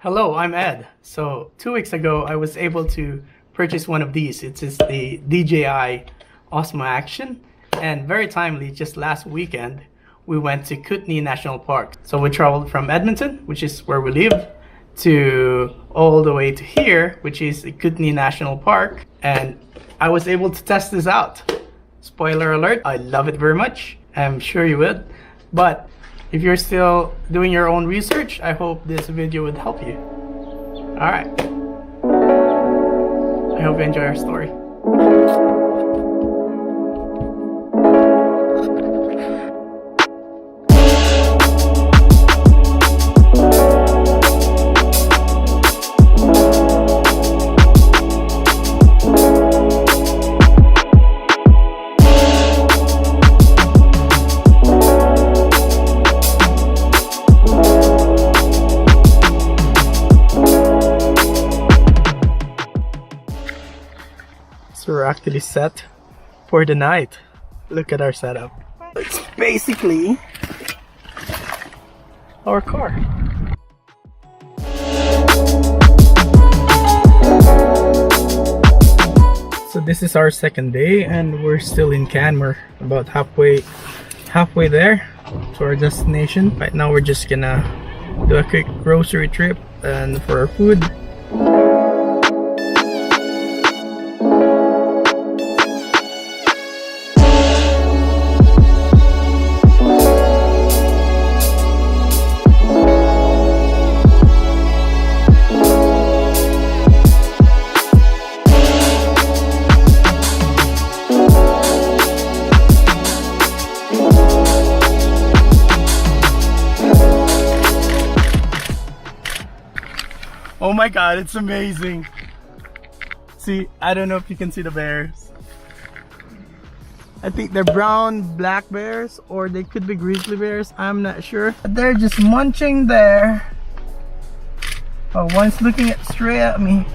Hello, I'm Ed. So 2 weeks ago, I was able to purchase one of these. It is the DJI OSMO ACTION, and very timely, just last weekend, we went to Kootenay National Park. So we traveled from Edmonton, which is where we live, to all the way to here, which is the Kootenay National Park, and I was able to test this out. Spoiler alert, I love it very much. I'm sure you would, but if you're still doing your own research, I hope this video would help you. Alright. I hope you enjoy our story. So we're actually set for the night. Look at our setup. It's basically our car. So this is our second day and we're still in Canmore, about halfway there to our destination. Right now we're just gonna do a quick grocery trip and for our food. Oh my god, it's amazing. See, I don't know if you can see the bears. I think they're brown, black bears, or they could be grizzly bears. I'm not sure. They're just munching there. Oh, one's looking straight at me.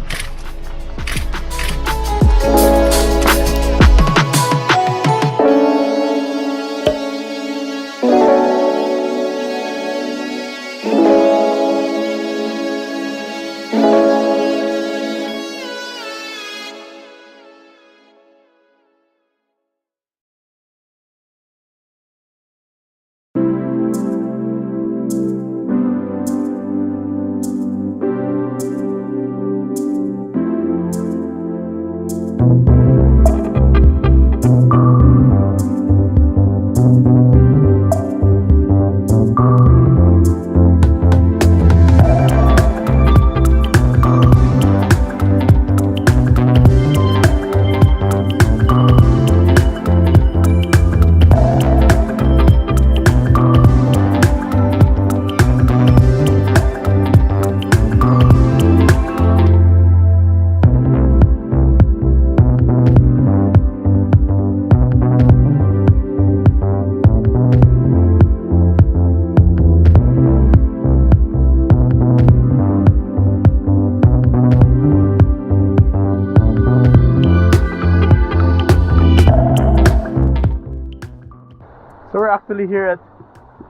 So we're actually here at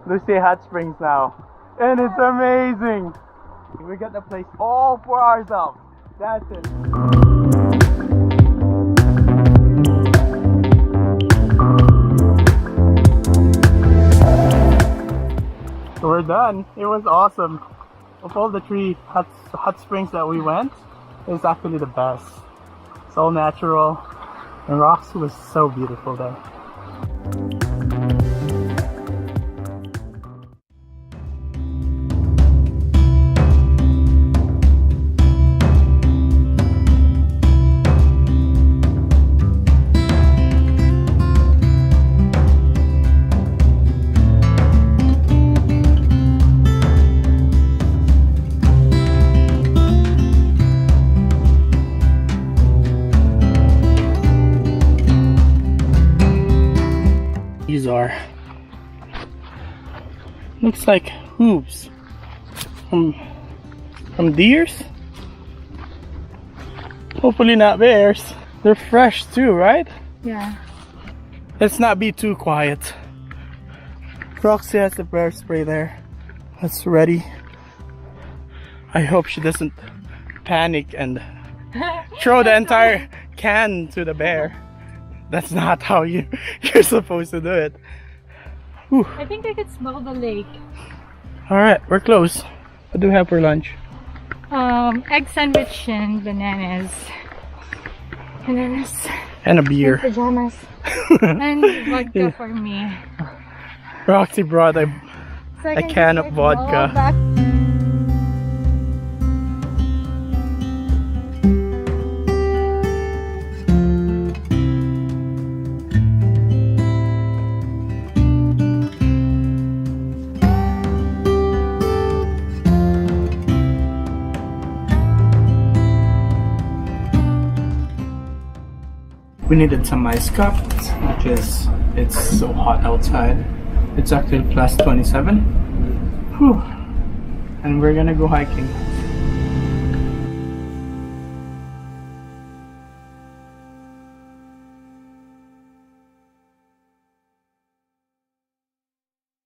Lussier Hot Springs now, and it's amazing. We got the place all for ourselves. That's it. So we're done. It was awesome. Of all the three hot springs that we went, it's actually the best. It's all natural, and Roxy was so beautiful there. These are, looks like hooves from deers. Hopefully not bears. They're fresh too, right? Yeah. Let's not be too quiet. Roxy has the bear spray there. That's ready. I hope she doesn't panic and throw the entire can to the bear. That's not how you're supposed to do it. Whew. I think I could smell the lake. Alright, we're close. What do we have for lunch? Egg sandwich and bananas. And a beer. And pajamas. And vodka for me. Roxy brought a So I can can just of go vodka. back. We needed some ice cups because it's so hot outside. It's actually plus 27. Whew. And we're gonna go hiking.